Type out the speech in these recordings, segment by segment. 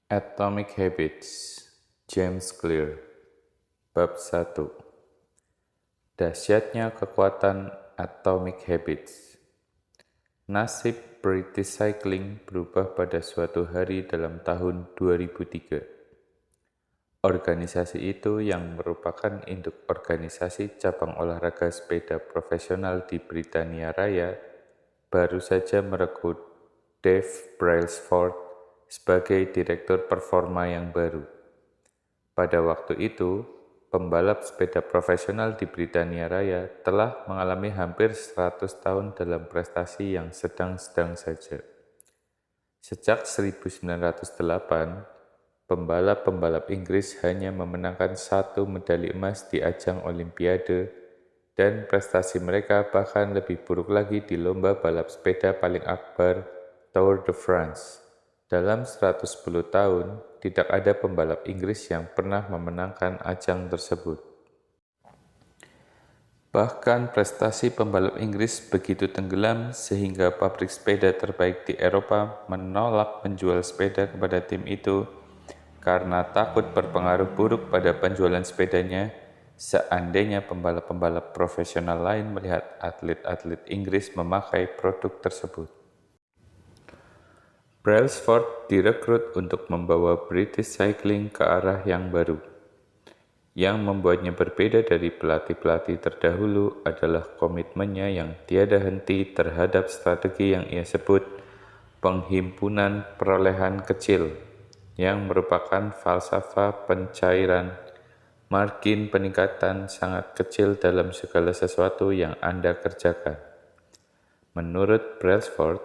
Atomic Habits, James Clear, Bab 1. Dahsyatnya kekuatan Atomic Habits. Nasib British Cycling berubah pada suatu hari dalam tahun 2003. Organisasi itu yang merupakan induk organisasi cabang olahraga sepeda profesional di Britania Raya baru saja merekrut Dave Brailsford sebagai direktur performa yang baru. Pada waktu itu, pembalap sepeda profesional di Britania Raya telah mengalami hampir 100 tahun dalam prestasi yang sedang-sedang saja. Sejak 1908, pembalap-pembalap Inggris hanya memenangkan satu medali emas di ajang Olimpiade, dan prestasi mereka bahkan lebih buruk lagi di lomba balap sepeda paling akbar, Tour de France. Dalam 110 tahun, tidak ada pembalap Inggris yang pernah memenangkan ajang tersebut. Bahkan prestasi pembalap Inggris begitu tenggelam sehingga pabrik sepeda terbaik di Eropa menolak menjual sepeda kepada tim itu karena takut berpengaruh buruk pada penjualan sepedanya seandainya pembalap-pembalap profesional lain melihat atlet-atlet Inggris memakai produk tersebut. Brailsford direkrut untuk membawa British Cycling ke arah yang baru. Yang membuatnya berbeda dari pelatih-pelatih terdahulu adalah komitmennya yang tiada henti terhadap strategi yang ia sebut penghimpunan perolehan kecil, yang merupakan falsafah pencairan. Margin peningkatan sangat kecil dalam segala sesuatu yang Anda kerjakan. Menurut Brailsford,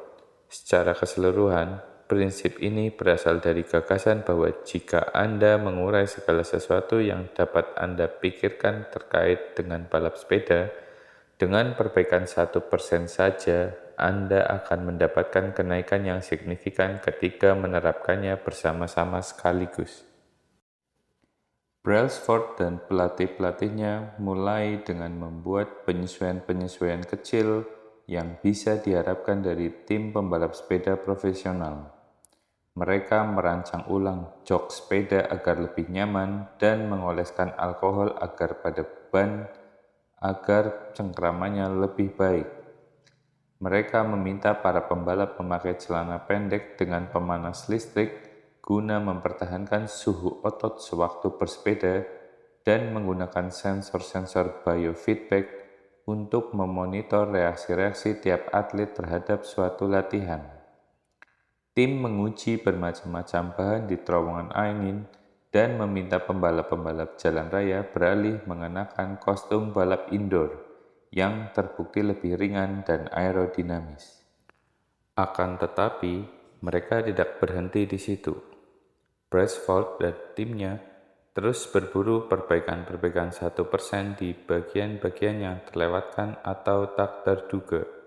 secara keseluruhan, prinsip ini berasal dari gagasan bahwa jika Anda mengurai segala sesuatu yang dapat Anda pikirkan terkait dengan balap sepeda, dengan perbaikan 1% saja, Anda akan mendapatkan kenaikan yang signifikan ketika menerapkannya bersama-sama sekaligus. Brailsford dan pelatih-pelatihnya mulai dengan membuat penyesuaian-penyesuaian kecil yang bisa diharapkan dari tim pembalap sepeda profesional. Mereka merancang ulang jok sepeda agar lebih nyaman dan mengoleskan alkohol agar pada ban agar cengkramannya lebih baik. Mereka meminta para pembalap memakai celana pendek dengan pemanas listrik guna mempertahankan suhu otot sewaktu bersepeda dan menggunakan sensor-sensor biofeedback untuk memonitor reaksi-reaksi tiap atlet terhadap suatu latihan. Tim menguji bermacam-macam bahan di terowongan angin dan meminta pembalap-pembalap jalan raya beralih mengenakan kostum balap indoor yang terbukti lebih ringan dan aerodinamis. Akan tetapi, mereka tidak berhenti di situ. Brailsford dan timnya terus berburu perbaikan-perbaikan 1% di bagian-bagian yang terlewatkan atau tak terduga.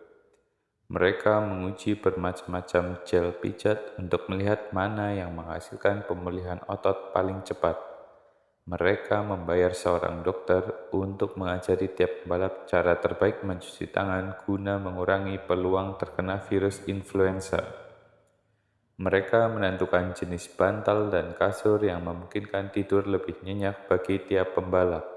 Mereka menguji bermacam-macam gel pijat untuk melihat mana yang menghasilkan pemulihan otot paling cepat. Mereka membayar seorang dokter untuk mengajari tiap pembalap cara terbaik mencuci tangan guna mengurangi peluang terkena virus influenza. Mereka menentukan jenis bantal dan kasur yang memungkinkan tidur lebih nyenyak bagi tiap pembalap.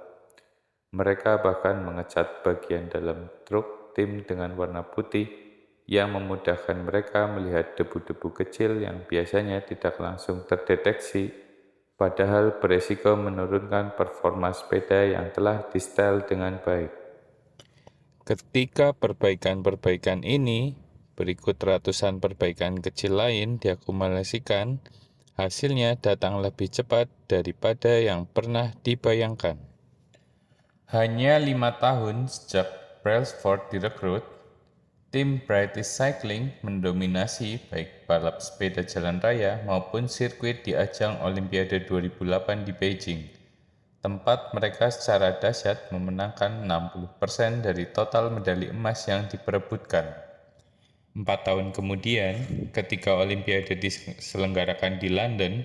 Mereka bahkan mengecat bagian dalam truk tim dengan warna putih yang memudahkan mereka melihat debu-debu kecil yang biasanya tidak langsung terdeteksi, padahal beresiko menurunkan performa sepeda yang telah di-setel dengan baik. Ketika perbaikan-perbaikan ini, berikut ratusan perbaikan kecil lain diakumulasikan, hasilnya datang lebih cepat daripada yang pernah dibayangkan. Hanya 5 tahun sejak Brailsford direkrut, tim British Cycling mendominasi baik balap sepeda jalan raya maupun sirkuit di ajang Olimpiade 2008 di Beijing, tempat mereka secara dahsyat memenangkan 60% dari total medali emas yang diperebutkan. 4 tahun kemudian, ketika Olimpiade diselenggarakan di London,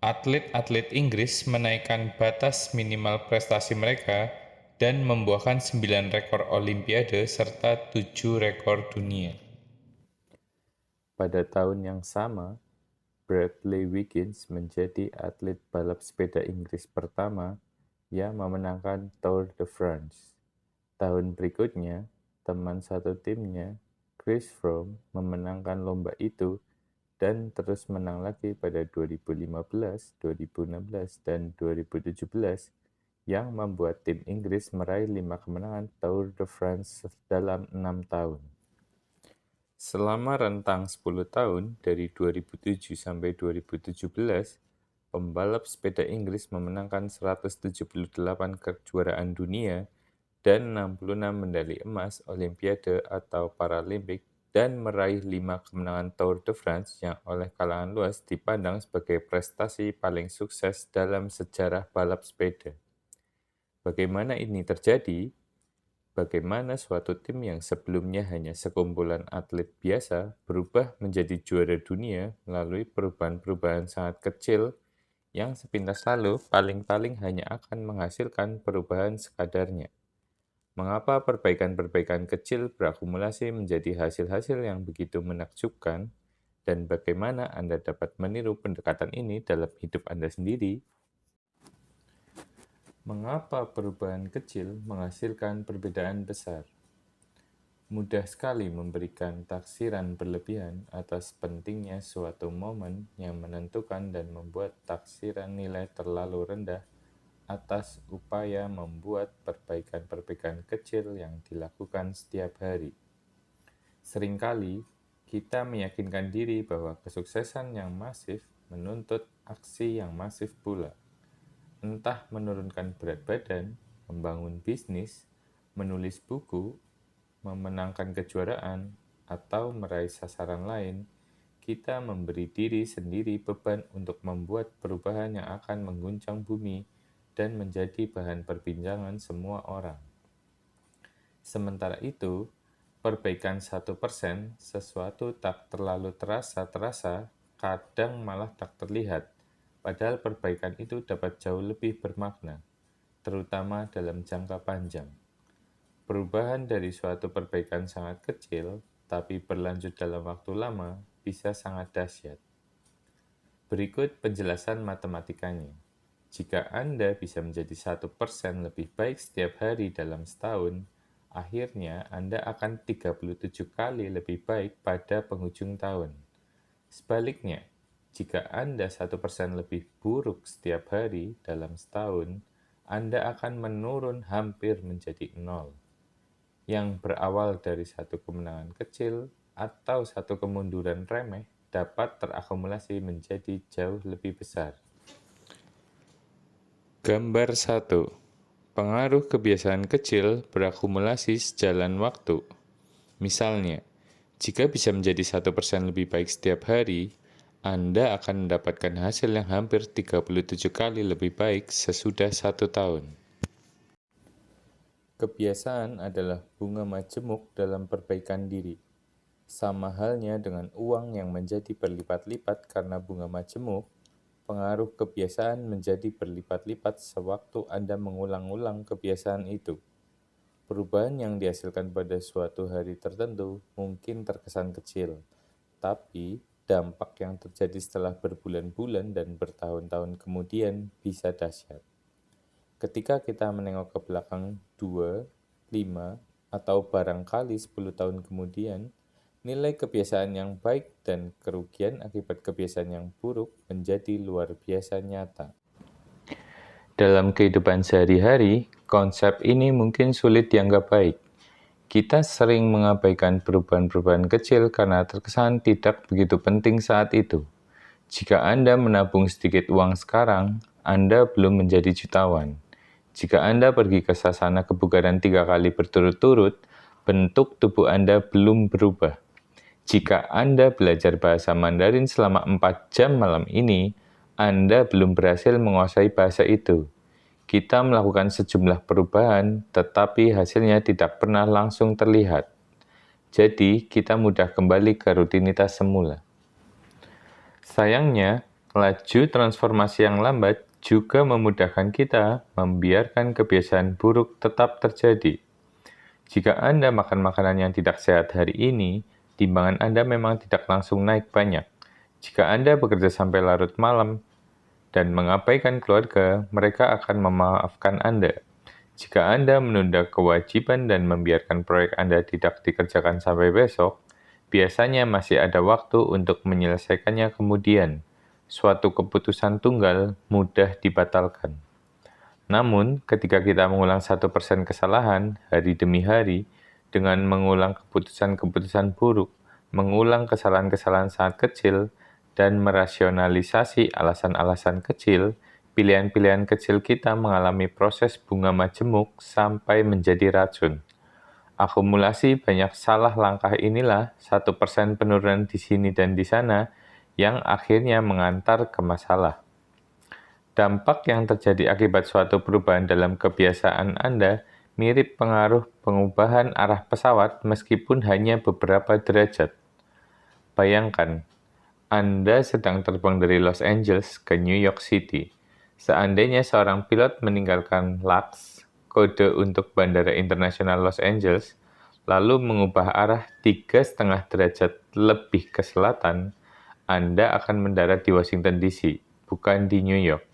atlet-atlet Inggris menaikkan batas minimal prestasi mereka dan membuahkan 9 rekor Olimpiade serta 7 rekor dunia. Pada tahun yang sama, Bradley Wiggins menjadi atlet balap sepeda Inggris pertama yang memenangkan Tour de France. Tahun berikutnya, teman satu timnya, Chris Froome, memenangkan lomba itu dan terus menang lagi pada 2015, 2016, dan 2017 yang membuat tim Inggris meraih 5 kemenangan Tour de France dalam 6 tahun. Selama rentang 10 tahun, dari 2007 sampai 2017, pembalap sepeda Inggris memenangkan 178 kejuaraan dunia dan 66 medali emas Olimpiade atau Paralimpik dan meraih 5 kemenangan Tour de France yang oleh kalangan luas dipandang sebagai prestasi paling sukses dalam sejarah balap sepeda. Bagaimana ini terjadi? Bagaimana suatu tim yang sebelumnya hanya sekumpulan atlet biasa berubah menjadi juara dunia melalui perubahan-perubahan sangat kecil yang sepintas lalu paling-paling hanya akan menghasilkan perubahan sekadarnya. Mengapa perbaikan-perbaikan kecil berakumulasi menjadi hasil-hasil yang begitu menakjubkan, dan bagaimana Anda dapat meniru pendekatan ini dalam hidup Anda sendiri? Mengapa perubahan kecil menghasilkan perbedaan besar? Mudah sekali memberikan taksiran berlebihan atas pentingnya suatu momen yang menentukan dan membuat taksiran nilai terlalu rendah atas upaya membuat perbaikan-perbaikan kecil yang dilakukan setiap hari. Seringkali, kita meyakinkan diri bahwa kesuksesan yang masif menuntut aksi yang masif pula. Entah menurunkan berat badan, membangun bisnis, menulis buku, memenangkan kejuaraan, atau meraih sasaran lain, kita memberi diri sendiri beban untuk membuat perubahan yang akan mengguncang bumi dan menjadi bahan perbincangan semua orang. Sementara itu, perbaikan 1%, sesuatu tak terlalu terasa, kadang malah tak terlihat, padahal perbaikan itu dapat jauh lebih bermakna, terutama dalam jangka panjang. Perubahan dari suatu perbaikan sangat kecil, tapi berlanjut dalam waktu lama, bisa sangat dahsyat. Berikut penjelasan matematikanya. Jika Anda bisa menjadi 1% lebih baik setiap hari dalam setahun, akhirnya Anda akan 37 kali lebih baik pada penghujung tahun. Sebaliknya, jika Anda 1% lebih buruk setiap hari dalam setahun, Anda akan menurun hampir menjadi 0. Yang berawal dari satu kemenangan kecil atau satu kemunduran remeh dapat terakumulasi menjadi jauh lebih besar. Gambar 1. Pengaruh kebiasaan kecil berakumulasi sejalan waktu. Misalnya, jika bisa menjadi 1% lebih baik setiap hari, Anda akan mendapatkan hasil yang hampir 37 kali lebih baik sesudah 1 tahun. Kebiasaan adalah bunga majemuk dalam perbaikan diri. Sama halnya dengan uang yang menjadi berlipat-lipat karena bunga majemuk, pengaruh kebiasaan menjadi berlipat-lipat sewaktu Anda mengulang-ulang kebiasaan itu. Perubahan yang dihasilkan pada suatu hari tertentu mungkin terkesan kecil, tapi dampak yang terjadi setelah berbulan-bulan dan bertahun-tahun kemudian bisa dahsyat. Ketika kita menengok ke belakang 2, 5, atau barangkali 10 tahun kemudian, nilai kebiasaan yang baik dan kerugian akibat kebiasaan yang buruk menjadi luar biasa nyata. Dalam kehidupan sehari-hari, konsep ini mungkin sulit dianggap baik. Kita sering mengabaikan perubahan-perubahan kecil karena terkesan tidak begitu penting saat itu. Jika Anda menabung sedikit uang sekarang, Anda belum menjadi jutawan. Jika Anda pergi ke sasana kebugaran 3 kali berturut-turut, bentuk tubuh Anda belum berubah. Jika Anda belajar bahasa Mandarin selama 4 jam malam ini, Anda belum berhasil menguasai bahasa itu. Kita melakukan sejumlah perubahan, tetapi hasilnya tidak pernah langsung terlihat. Jadi, kita mudah kembali ke rutinitas semula. Sayangnya, laju transformasi yang lambat juga memudahkan kita membiarkan kebiasaan buruk tetap terjadi. Jika Anda makan makanan yang tidak sehat hari ini, timbangan Anda memang tidak langsung naik banyak. Jika Anda bekerja sampai larut malam dan mengabaikan keluarga, mereka akan memaafkan Anda. Jika Anda menunda kewajiban dan membiarkan proyek Anda tidak dikerjakan sampai besok, biasanya masih ada waktu untuk menyelesaikannya kemudian. Suatu keputusan tunggal mudah dibatalkan. Namun, ketika kita mengulang 1% kesalahan hari demi hari, dengan mengulang keputusan-keputusan buruk, mengulang kesalahan-kesalahan sangat kecil, dan merasionalisasi alasan-alasan kecil, pilihan-pilihan kecil kita mengalami proses bunga majemuk sampai menjadi racun. Akumulasi banyak salah langkah inilah 1% penurunan di sini dan di sana yang akhirnya mengantar ke masalah. Dampak yang terjadi akibat suatu perubahan dalam kebiasaan Anda mirip pengaruh pengubahan arah pesawat meskipun hanya beberapa derajat. Bayangkan, Anda sedang terbang dari Los Angeles ke New York City. Seandainya seorang pilot meninggalkan LAX, kode untuk Bandara Internasional Los Angeles, lalu mengubah arah 3,5 derajat lebih ke selatan, Anda akan mendarat di Washington DC, bukan di New York.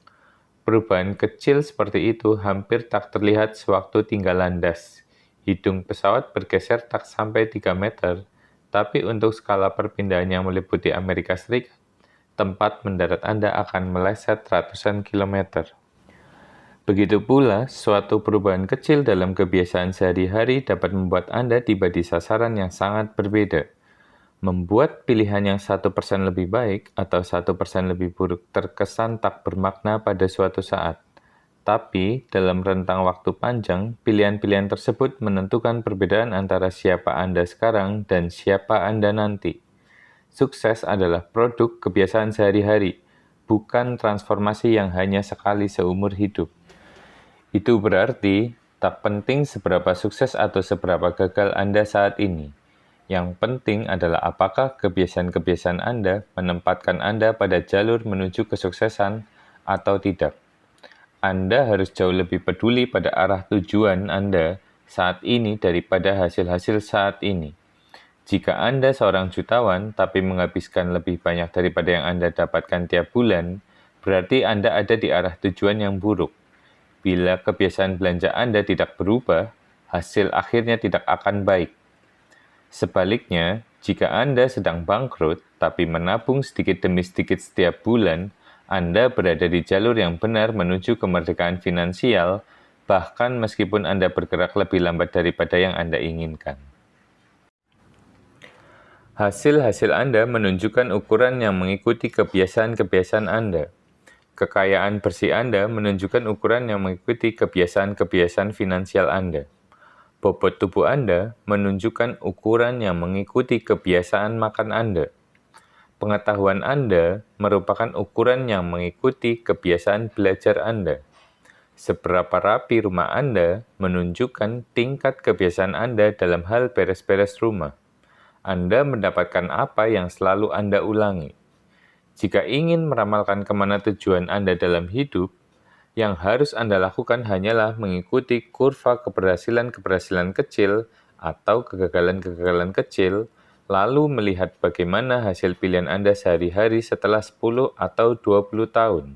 Perubahan kecil seperti itu hampir tak terlihat sewaktu tinggal landas. Hidung pesawat bergeser tak sampai 3 meter, tapi untuk skala perpindahan yang meliputi Amerika Serikat, tempat mendarat Anda akan meleset ratusan kilometer. Begitu pula, suatu perubahan kecil dalam kebiasaan sehari-hari dapat membuat Anda tiba di sasaran yang sangat berbeda. Membuat pilihan yang 1% lebih baik atau 1% lebih buruk terkesan tak bermakna pada suatu saat. Tapi, dalam rentang waktu panjang, pilihan-pilihan tersebut menentukan perbedaan antara siapa Anda sekarang dan siapa Anda nanti. Sukses adalah produk kebiasaan sehari-hari, bukan transformasi yang hanya sekali seumur hidup. Itu berarti, tak penting seberapa sukses atau seberapa gagal Anda saat ini. Yang penting adalah apakah kebiasaan-kebiasaan Anda menempatkan Anda pada jalur menuju kesuksesan atau tidak. Anda harus jauh lebih peduli pada arah tujuan Anda saat ini daripada hasil-hasil saat ini. Jika Anda seorang jutawan tapi menghabiskan lebih banyak daripada yang Anda dapatkan tiap bulan, berarti Anda ada di arah tujuan yang buruk. Bila kebiasaan belanja Anda tidak berubah, hasil akhirnya tidak akan baik. Sebaliknya, jika Anda sedang bangkrut tapi menabung sedikit demi sedikit setiap bulan, Anda berada di jalur yang benar menuju kemerdekaan finansial, bahkan meskipun Anda bergerak lebih lambat daripada yang Anda inginkan. Hasil-hasil Anda menunjukkan ukuran yang mengikuti kebiasaan-kebiasaan Anda. Kekayaan bersih Anda menunjukkan ukuran yang mengikuti kebiasaan-kebiasaan finansial Anda. Bobot tubuh Anda menunjukkan ukuran yang mengikuti kebiasaan makan Anda. Pengetahuan Anda merupakan ukuran yang mengikuti kebiasaan belajar Anda. Seberapa rapi rumah Anda menunjukkan tingkat kebiasaan Anda dalam hal beres-beres rumah. Anda mendapatkan apa yang selalu Anda ulangi. Jika ingin meramalkan kemana tujuan Anda dalam hidup, yang harus Anda lakukan hanyalah mengikuti kurva keberhasilan-keberhasilan kecil atau kegagalan-kegagalan kecil, lalu melihat bagaimana hasil pilihan Anda sehari-hari setelah 10 atau 20 tahun.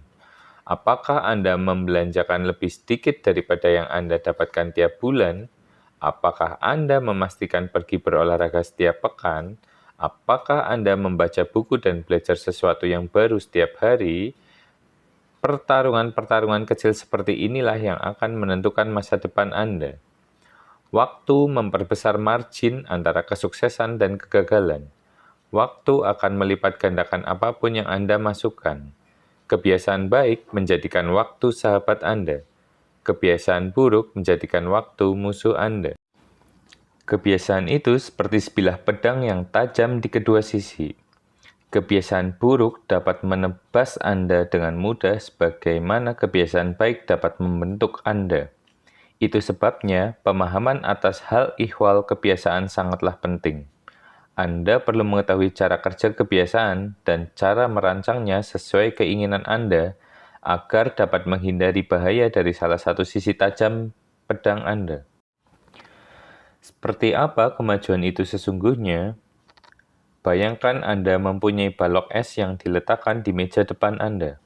Apakah Anda membelanjakan lebih sedikit daripada yang Anda dapatkan tiap bulan? Apakah Anda memastikan pergi berolahraga setiap pekan? Apakah Anda membaca buku dan belajar sesuatu yang baru setiap hari? Pertarungan-pertarungan kecil seperti inilah yang akan menentukan masa depan Anda. Waktu memperbesar margin antara kesuksesan dan kegagalan. Waktu akan melipat gandakan apapun yang Anda masukkan. Kebiasaan baik menjadikan waktu sahabat Anda. Kebiasaan buruk menjadikan waktu musuh Anda. Kebiasaan itu seperti sebilah pedang yang tajam di kedua sisi. Kebiasaan buruk dapat menebas Anda dengan mudah sebagaimana kebiasaan baik dapat membentuk Anda. Itu sebabnya pemahaman atas hal ihwal kebiasaan sangatlah penting. Anda perlu mengetahui cara kerja kebiasaan dan cara merancangnya sesuai keinginan Anda agar dapat menghindari bahaya dari salah satu sisi tajam pedang Anda. Seperti apa kemajuan itu sesungguhnya? Bayangkan Anda mempunyai balok es yang diletakkan di meja depan Anda.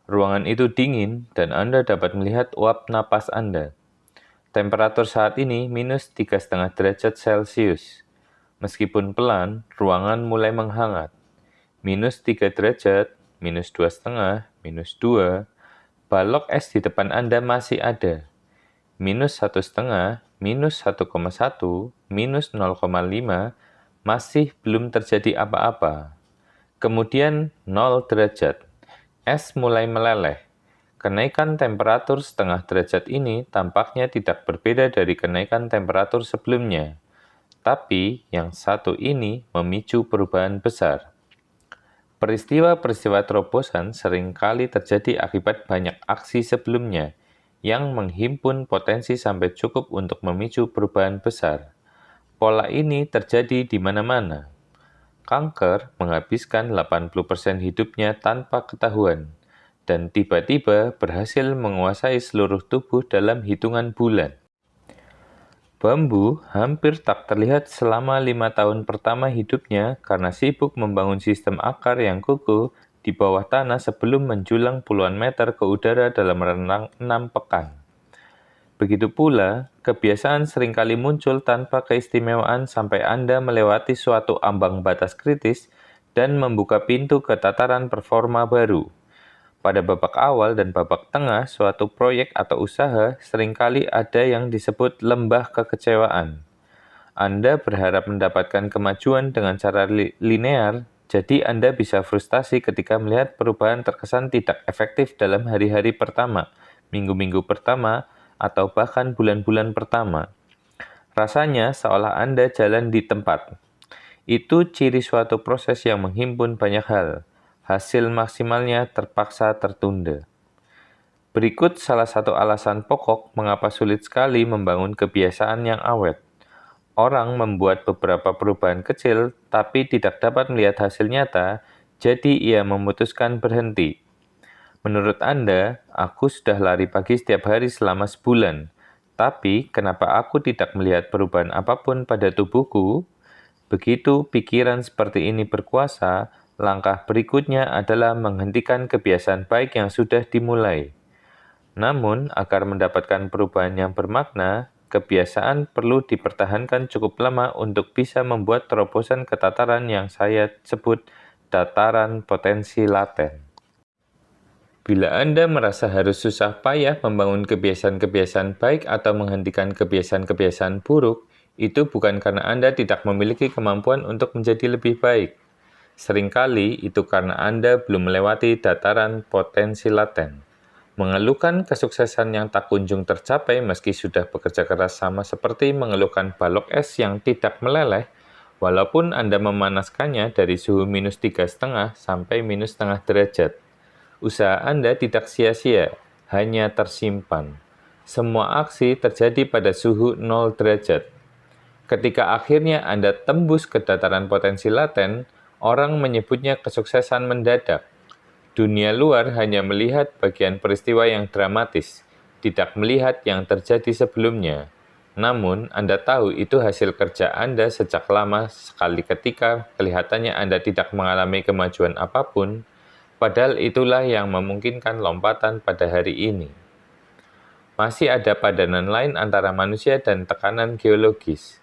Ruangan itu dingin dan Anda dapat melihat uap napas Anda. Temperatur saat ini minus 3,5 derajat Celcius. Meskipun pelan, ruangan mulai menghangat. Minus 3 derajat, minus 2,5, minus 2. Balok es di depan Anda masih ada. Minus 1,5, minus 1,1, minus 0,5, masih belum terjadi apa-apa. Kemudian 0 derajat. Es mulai meleleh. Kenaikan temperatur setengah derajat ini tampaknya tidak berbeda dari kenaikan temperatur sebelumnya. Tapi yang satu ini memicu perubahan besar. Peristiwa-peristiwa terobosan seringkali terjadi akibat banyak aksi sebelumnya yang menghimpun potensi sampai cukup untuk memicu perubahan besar. Pola ini terjadi di mana-mana. Kanker menghabiskan 80% hidupnya tanpa ketahuan, dan tiba-tiba berhasil menguasai seluruh tubuh dalam hitungan bulan. Bambu hampir tak terlihat selama 5 tahun pertama hidupnya karena sibuk membangun sistem akar yang kukuh di bawah tanah sebelum menjulang puluhan meter ke udara dalam rentang 6 pekan. Begitu pula, kebiasaan seringkali muncul tanpa keistimewaan sampai Anda melewati suatu ambang batas kritis dan membuka pintu ke tataran performa baru. Pada babak awal dan babak tengah suatu proyek atau usaha, seringkali ada yang disebut lembah kekecewaan. Anda berharap mendapatkan kemajuan dengan cara linear, jadi Anda bisa frustasi ketika melihat perubahan terkesan tidak efektif dalam hari-hari pertama, minggu-minggu pertama, atau bahkan bulan-bulan pertama. Rasanya seolah Anda jalan di tempat. Itu ciri suatu proses yang menghimpun banyak hal. Hasil maksimalnya terpaksa tertunda. Berikut salah satu alasan pokok mengapa sulit sekali membangun kebiasaan yang awet. Orang membuat beberapa perubahan kecil, tapi tidak dapat melihat hasil nyata, jadi ia memutuskan berhenti. Menurut Anda, aku sudah lari pagi setiap hari selama sebulan, tapi kenapa aku tidak melihat perubahan apapun pada tubuhku? Begitu pikiran seperti ini berkuasa, langkah berikutnya adalah menghentikan kebiasaan baik yang sudah dimulai. Namun, agar mendapatkan perubahan yang bermakna, kebiasaan perlu dipertahankan cukup lama untuk bisa membuat terobosan ke tataran yang saya sebut dataran potensi laten. Bila Anda merasa harus susah payah membangun kebiasaan-kebiasaan baik atau menghentikan kebiasaan-kebiasaan buruk, itu bukan karena Anda tidak memiliki kemampuan untuk menjadi lebih baik. Seringkali itu karena Anda belum melewati dataran potensi laten. Mengeluhkan kesuksesan yang tak kunjung tercapai meski sudah bekerja keras sama seperti mengeluhkan balok es yang tidak meleleh, walaupun Anda memanaskannya dari suhu minus 3,5 sampai minus setengah derajat. Usaha Anda tidak sia-sia, hanya tersimpan. Semua aksi terjadi pada suhu 0 derajat. Ketika akhirnya Anda tembus ke dataran potensi laten, orang menyebutnya kesuksesan mendadak. Dunia luar hanya melihat bagian peristiwa yang dramatis, tidak melihat yang terjadi sebelumnya. Namun, Anda tahu itu hasil kerja Anda sejak lama sekali ketika kelihatannya Anda tidak mengalami kemajuan apapun, padahal itulah yang memungkinkan lompatan pada hari ini. Masih ada padanan lain antara manusia dan tekanan geologis.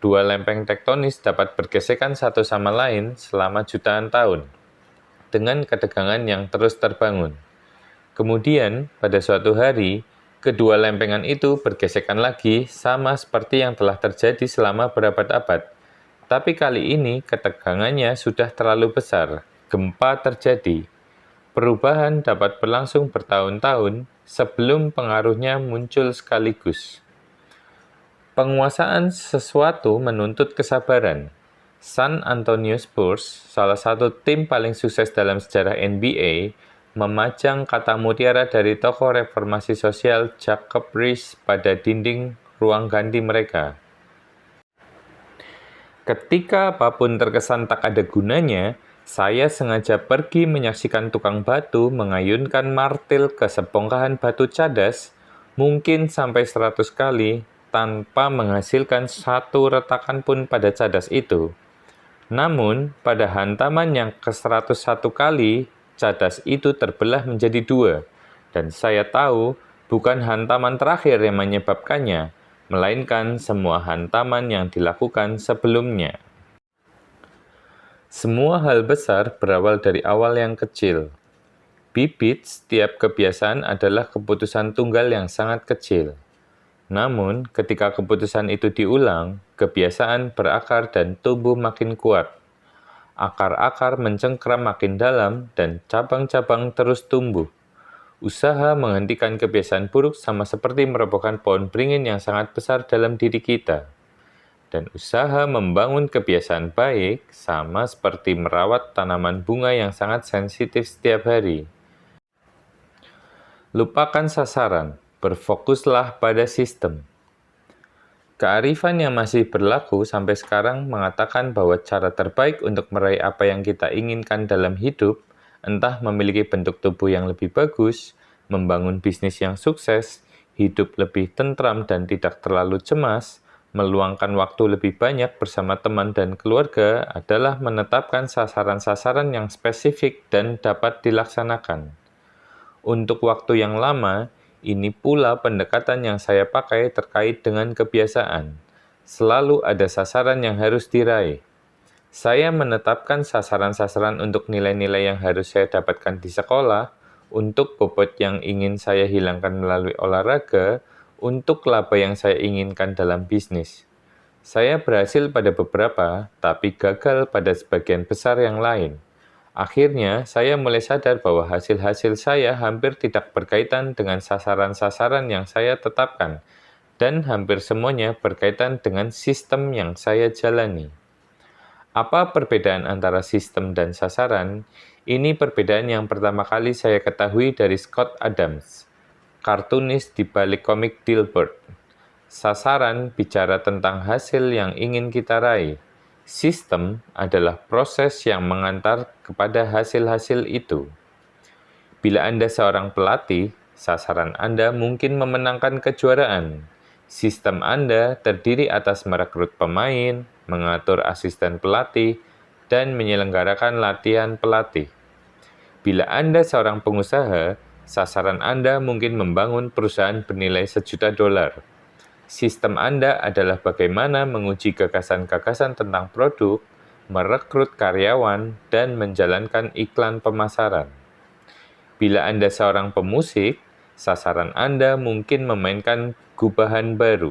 Dua lempeng tektonis dapat bergesekan satu sama lain selama jutaan tahun, dengan ketegangan yang terus terbangun. Kemudian, pada suatu hari, kedua lempengan itu bergesekan lagi sama seperti yang telah terjadi selama berabad-abad. Tapi kali ini ketegangannya sudah terlalu besar, gempa terjadi. Perubahan dapat berlangsung bertahun-tahun sebelum pengaruhnya muncul sekaligus. Penguasaan sesuatu menuntut kesabaran. San Antonio Spurs, salah satu tim paling sukses dalam sejarah NBA, memajang kata mutiara dari tokoh reformasi sosial Jacob Riis pada dinding ruang ganti mereka. Ketika apapun terkesan tak ada gunanya, saya sengaja pergi menyaksikan tukang batu mengayunkan martil ke sebongkahan batu cadas, mungkin sampai 100 kali, tanpa menghasilkan satu retakan pun pada cadas itu. Namun, pada hantaman yang ke-101 kali, cadas itu terbelah menjadi 2, dan saya tahu bukan hantaman terakhir yang menyebabkannya, melainkan semua hantaman yang dilakukan sebelumnya. Semua hal besar berawal dari awal yang kecil. Bibit setiap kebiasaan adalah keputusan tunggal yang sangat kecil. Namun, ketika keputusan itu diulang, kebiasaan berakar dan tumbuh makin kuat. Akar-akar mencengkram makin dalam dan cabang-cabang terus tumbuh. Usaha menghentikan kebiasaan buruk sama seperti merobohkan pohon beringin yang sangat besar dalam diri kita. Dan usaha membangun kebiasaan baik sama seperti merawat tanaman bunga yang sangat sensitif setiap hari. Lupakan sasaran, berfokuslah pada sistem. Kearifan yang masih berlaku sampai sekarang mengatakan bahwa cara terbaik untuk meraih apa yang kita inginkan dalam hidup, entah memiliki bentuk tubuh yang lebih bagus, membangun bisnis yang sukses, hidup lebih tentram dan tidak terlalu cemas, meluangkan waktu lebih banyak bersama teman dan keluarga adalah menetapkan sasaran-sasaran yang spesifik dan dapat dilaksanakan. Untuk waktu yang lama, ini pula pendekatan yang saya pakai terkait dengan kebiasaan. Selalu ada sasaran yang harus diraih. Saya menetapkan sasaran-sasaran untuk nilai-nilai yang harus saya dapatkan di sekolah, untuk bobot yang ingin saya hilangkan melalui olahraga, untuk laba yang saya inginkan dalam bisnis. Saya berhasil pada beberapa, tapi gagal pada sebagian besar yang lain. Akhirnya, saya mulai sadar bahwa hasil-hasil saya hampir tidak berkaitan dengan sasaran-sasaran yang saya tetapkan, dan hampir semuanya berkaitan dengan sistem yang saya jalani. Apa perbedaan antara sistem dan sasaran? Ini perbedaan yang pertama kali saya ketahui dari Scott Adams, kartunis di balik komik Dilbert. Sasaran bicara tentang hasil yang ingin kita raih. Sistem adalah proses yang mengantar kepada hasil-hasil itu. Bila Anda seorang pelatih, sasaran Anda mungkin memenangkan kejuaraan. Sistem Anda terdiri atas merekrut pemain, mengatur asisten pelatih, dan menyelenggarakan latihan pelatih. Bila Anda seorang pengusaha, sasaran Anda mungkin membangun perusahaan bernilai $1.000.000. Sistem Anda adalah bagaimana menguji gagasan-gagasan tentang produk, merekrut karyawan, dan menjalankan iklan pemasaran. Bila Anda seorang pemusik, sasaran Anda mungkin memainkan gubahan baru.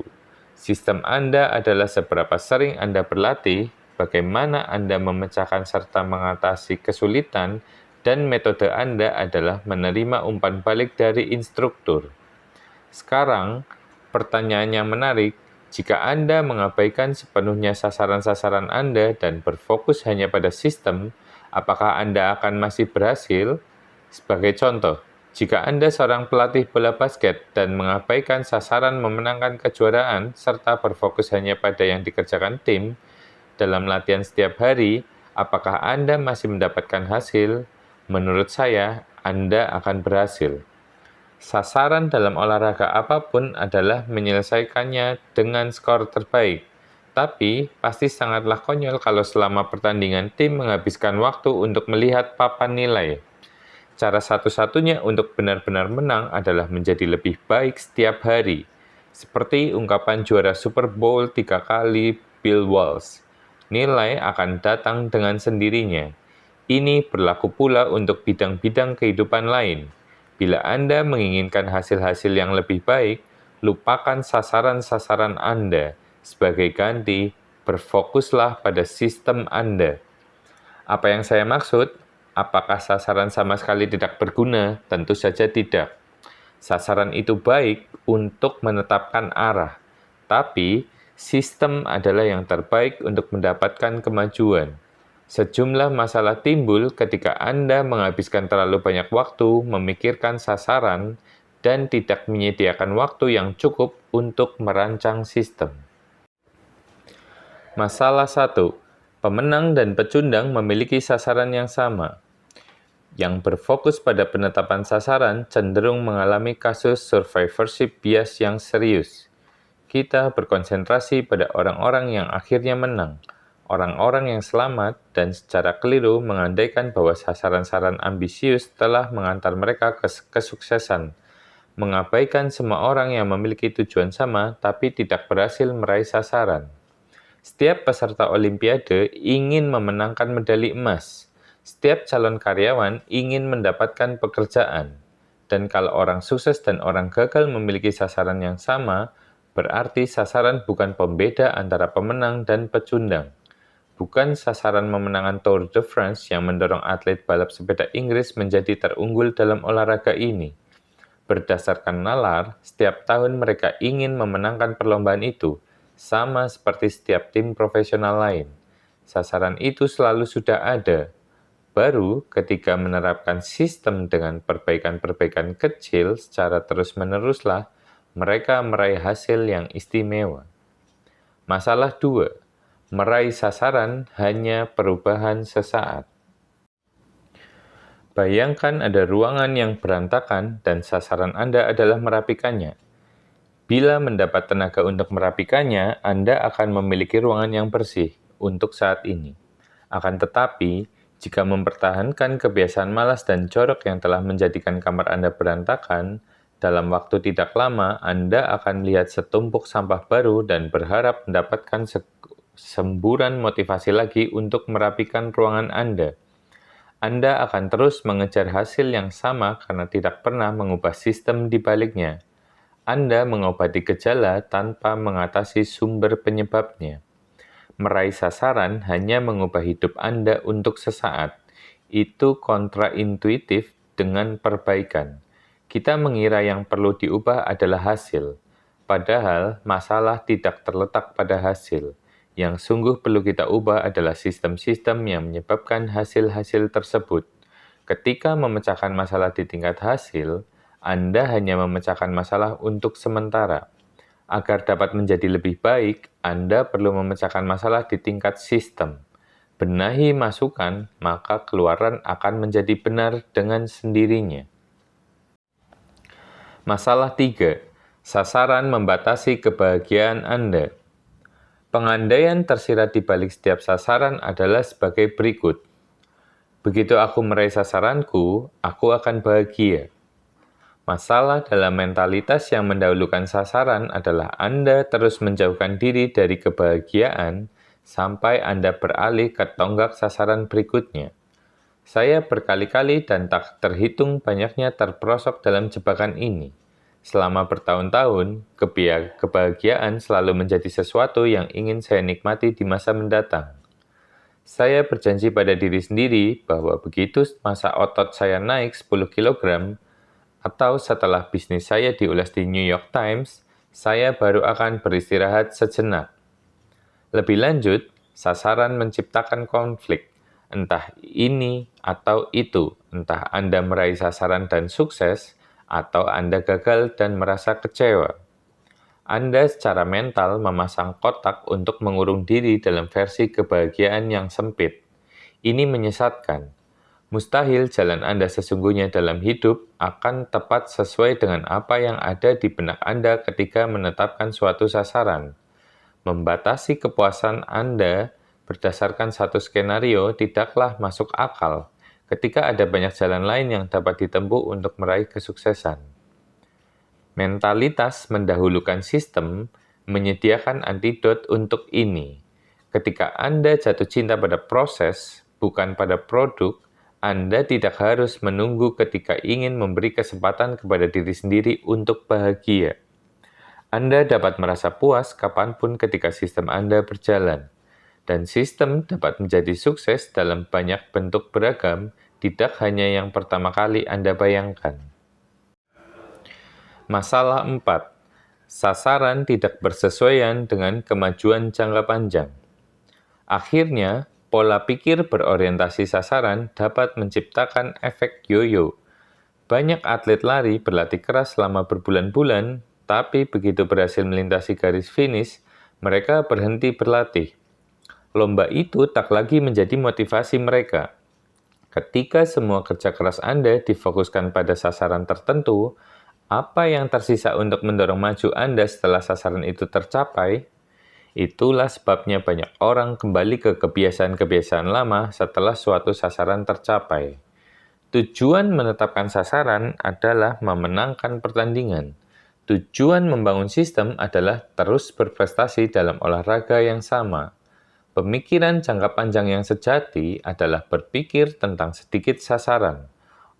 Sistem Anda adalah seberapa sering Anda berlatih, bagaimana Anda memecahkan serta mengatasi kesulitan, dan metode Anda adalah menerima umpan balik dari instruktur. Sekarang, pertanyaan yang menarik, jika Anda mengabaikan sepenuhnya sasaran-sasaran Anda dan berfokus hanya pada sistem, apakah Anda akan masih berhasil? Sebagai contoh, jika Anda seorang pelatih bola basket dan mengabaikan sasaran memenangkan kejuaraan serta berfokus hanya pada yang dikerjakan tim, dalam latihan setiap hari, apakah Anda masih mendapatkan hasil? Menurut saya, Anda akan berhasil. Sasaran dalam olahraga apapun adalah menyelesaikannya dengan skor terbaik. Tapi, pasti sangatlah konyol kalau selama pertandingan tim menghabiskan waktu untuk melihat papan nilai. Cara satu-satunya untuk benar-benar menang adalah menjadi lebih baik setiap hari. Seperti ungkapan juara Super Bowl 3 kali Bill Walsh. Nilai akan datang dengan sendirinya. Ini berlaku pula untuk bidang-bidang kehidupan lain. Bila Anda menginginkan hasil-hasil yang lebih baik, lupakan sasaran-sasaran Anda. Sebagai ganti, berfokuslah pada sistem Anda. Apa yang saya maksud? Apakah sasaran sama sekali tidak berguna? Tentu saja tidak. Sasaran itu baik untuk menetapkan arah, tapi sistem adalah yang terbaik untuk mendapatkan kemajuan. Sejumlah masalah timbul ketika Anda menghabiskan terlalu banyak waktu memikirkan sasaran dan tidak menyediakan waktu yang cukup untuk merancang sistem. Masalah 1. Pemenang dan pecundang memiliki sasaran yang sama. Yang berfokus pada penetapan sasaran cenderung mengalami kasus survivorship bias yang serius. Kita berkonsentrasi pada orang-orang yang akhirnya menang, Orang-orang yang selamat dan secara keliru mengandaikan bahwa sasaran-sasaran ambisius telah mengantar mereka ke kesuksesan, mengabaikan semua orang yang memiliki tujuan sama tapi tidak berhasil meraih sasaran. Setiap peserta Olimpiade ingin memenangkan medali emas. Setiap calon karyawan ingin mendapatkan pekerjaan. Dan kalau orang sukses dan orang gagal memiliki sasaran yang sama, berarti sasaran bukan pembeda antara pemenang dan pecundang. Bukan sasaran memenangkan Tour de France yang mendorong atlet balap sepeda Inggris menjadi terunggul dalam olahraga ini. Berdasarkan nalar, setiap tahun mereka ingin memenangkan perlombaan itu, sama seperti setiap tim profesional lain. Sasaran itu selalu sudah ada. Baru ketika menerapkan sistem dengan perbaikan-perbaikan kecil secara terus-meneruslah, mereka meraih hasil yang istimewa. Masalah 2. Meraih sasaran hanya perubahan sesaat. Bayangkan ada ruangan yang berantakan dan sasaran Anda adalah merapikannya. Bila mendapat tenaga untuk merapikannya, Anda akan memiliki ruangan yang bersih untuk saat ini. Akan tetapi, jika mempertahankan kebiasaan malas dan jorok yang telah menjadikan kamar Anda berantakan, dalam waktu tidak lama Anda akan melihat setumpuk sampah baru dan berharap mendapatkan semburan motivasi lagi untuk merapikan ruangan Anda. Anda akan terus mengejar hasil yang sama karena tidak pernah mengubah sistem di baliknya. Anda mengobati gejala tanpa mengatasi sumber penyebabnya. Meraih sasaran hanya mengubah hidup Anda untuk sesaat. Itu kontraintuitif dengan perbaikan. Kita mengira yang perlu diubah adalah hasil, padahal masalah tidak terletak pada hasil. Yang sungguh perlu kita ubah adalah sistem-sistem yang menyebabkan hasil-hasil tersebut. Ketika memecahkan masalah di tingkat hasil, Anda hanya memecahkan masalah untuk sementara. Agar dapat menjadi lebih baik, Anda perlu memecahkan masalah di tingkat sistem. Benahi masukan, maka keluaran akan menjadi benar dengan sendirinya. Masalah 3. Sasaran membatasi kebahagiaan Anda. Pengandaian tersirat di balik setiap sasaran adalah sebagai berikut. Begitu aku meraih sasaranku, aku akan bahagia. Masalah dalam mentalitas yang mendahulukan sasaran adalah Anda terus menjauhkan diri dari kebahagiaan sampai Anda beralih ke tonggak sasaran berikutnya. Saya berkali-kali dan tak terhitung banyaknya terperosok dalam jebakan ini. Selama bertahun-tahun, kebahagiaan selalu menjadi sesuatu yang ingin saya nikmati di masa mendatang. Saya berjanji pada diri sendiri bahwa begitu masa otot saya naik 10 kg, atau setelah bisnis saya diulas di New York Times, saya baru akan beristirahat sejenak. Lebih lanjut, sasaran menciptakan konflik, entah ini atau itu, entah Anda meraih sasaran dan sukses, atau Anda gagal dan merasa kecewa. Anda secara mental memasang kotak untuk mengurung diri dalam versi kebahagiaan yang sempit. Ini menyesatkan. Mustahil jalan Anda sesungguhnya dalam hidup akan tepat sesuai dengan apa yang ada di benak Anda ketika menetapkan suatu sasaran. Membatasi kepuasan Anda berdasarkan satu skenario tidaklah masuk akal ketika ada banyak jalan lain yang dapat ditempuh untuk meraih kesuksesan. Mentalitas mendahulukan sistem menyediakan antidot untuk ini. Ketika Anda jatuh cinta pada proses, bukan pada produk, Anda tidak harus menunggu ketika ingin memberi kesempatan kepada diri sendiri untuk bahagia. Anda dapat merasa puas kapanpun ketika sistem Anda berjalan. Dan sistem dapat menjadi sukses dalam banyak bentuk beragam, tidak hanya yang pertama kali Anda bayangkan. Masalah 4. Sasaran tidak bersesuaian dengan kemajuan jangka panjang. Akhirnya, pola pikir berorientasi sasaran dapat menciptakan efek yo-yo. Banyak atlet lari berlatih keras selama berbulan-bulan, tapi begitu berhasil melintasi garis finish, mereka berhenti berlatih. Lomba itu tak lagi menjadi motivasi mereka. Ketika semua kerja keras Anda difokuskan pada sasaran tertentu, apa yang tersisa untuk mendorong maju Anda setelah sasaran itu tercapai? Itulah sebabnya banyak orang kembali ke kebiasaan-kebiasaan lama setelah suatu sasaran tercapai. Tujuan menetapkan sasaran adalah memenangkan pertandingan. Tujuan membangun sistem adalah terus berprestasi dalam olahraga yang sama. Pemikiran jangka panjang yang sejati adalah berpikir tentang sedikit sasaran.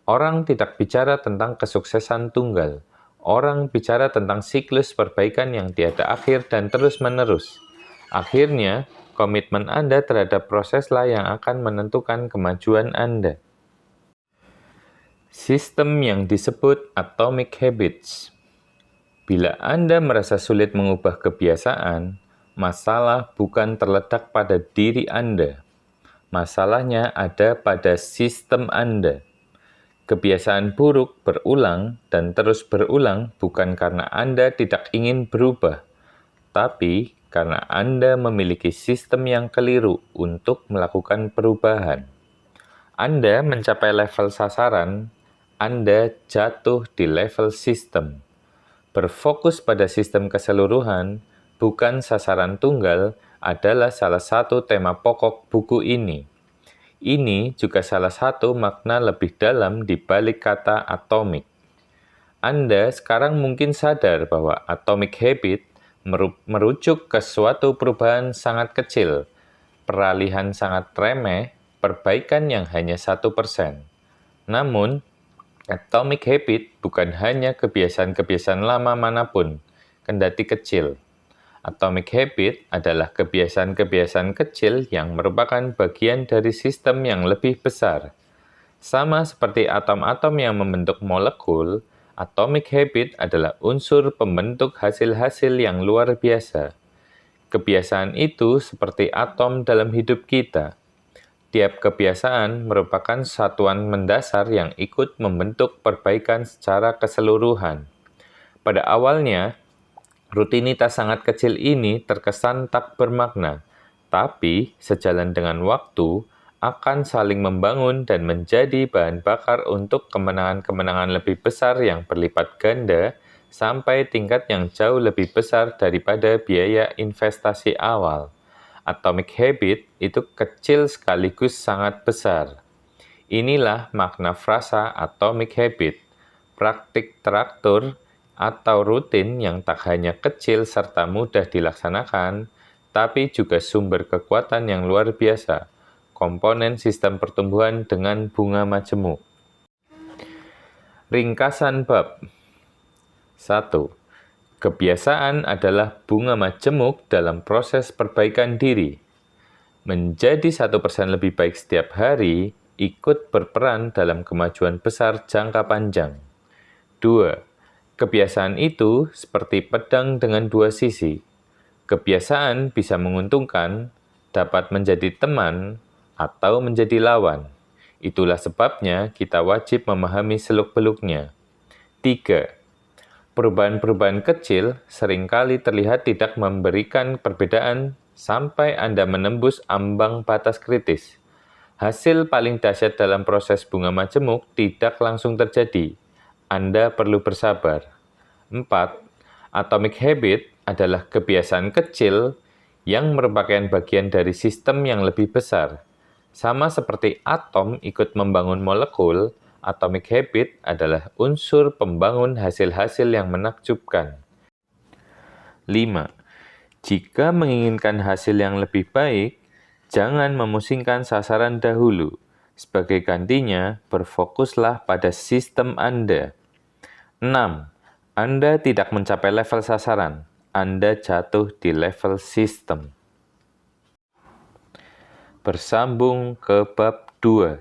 Orang tidak bicara tentang kesuksesan tunggal. Orang bicara tentang siklus perbaikan yang tiada akhir dan terus-menerus. Akhirnya, komitmen Anda terhadap proseslah yang akan menentukan kemajuan Anda. Sistem yang disebut Atomic Habits. Bila Anda merasa sulit mengubah kebiasaan, masalah bukan terletak pada diri Anda. Masalahnya ada pada sistem Anda. Kebiasaan buruk berulang dan terus berulang bukan karena Anda tidak ingin berubah, tapi karena Anda memiliki sistem yang keliru untuk melakukan perubahan. Anda mencapai level sasaran, Anda jatuh di level sistem. Berfokus pada sistem keseluruhan, bukan sasaran tunggal, adalah salah satu tema pokok buku ini. Ini juga salah satu makna lebih dalam di balik kata atomic. Anda sekarang mungkin sadar bahwa atomic habit merujuk ke suatu perubahan sangat kecil, peralihan sangat remeh, perbaikan yang hanya 1%. Namun, atomic habit bukan hanya kebiasaan-kebiasaan lama manapun, kendati kecil. Atomic habit adalah kebiasaan-kebiasaan kecil yang merupakan bagian dari sistem yang lebih besar. Sama seperti atom-atom yang membentuk molekul, atomic habit adalah unsur pembentuk hasil-hasil yang luar biasa. Kebiasaan itu seperti atom dalam hidup kita. Tiap kebiasaan merupakan satuan mendasar yang ikut membentuk perbaikan secara keseluruhan. Pada awalnya, rutinitas sangat kecil ini terkesan tak bermakna, tapi sejalan dengan waktu akan saling membangun dan menjadi bahan bakar untuk kemenangan-kemenangan lebih besar yang berlipat ganda sampai tingkat yang jauh lebih besar daripada biaya investasi awal. Atomic habit itu kecil sekaligus sangat besar. Inilah makna frasa atomic habit, praktik teratur atau rutin yang tak hanya kecil serta mudah dilaksanakan, tapi juga sumber kekuatan yang luar biasa, komponen sistem pertumbuhan dengan bunga majemuk. Ringkasan bab 1. Kebiasaan adalah bunga majemuk dalam proses perbaikan diri. Menjadi 1% lebih baik setiap hari ikut berperan dalam kemajuan besar jangka panjang. 2. Kebiasaan itu seperti pedang dengan dua sisi. Kebiasaan bisa menguntungkan, dapat menjadi teman, atau menjadi lawan. Itulah sebabnya kita wajib memahami seluk-beluknya. 3. Perubahan-perubahan kecil seringkali terlihat tidak memberikan perbedaan sampai Anda menembus ambang batas kritis. Hasil paling dahsyat dalam proses bunga majemuk tidak langsung terjadi. Anda perlu bersabar. 4. Atomic habit adalah kebiasaan kecil yang merupakan bagian dari sistem yang lebih besar. Sama seperti atom ikut membangun molekul, atomic habit adalah unsur pembangun hasil-hasil yang menakjubkan. 5. Jika menginginkan hasil yang lebih baik, jangan memusingkan sasaran dahulu. Sebagai gantinya, berfokuslah pada sistem Anda. 6. Anda tidak mencapai level sasaran. Anda jatuh di level sistem. Bersambung ke bab 2.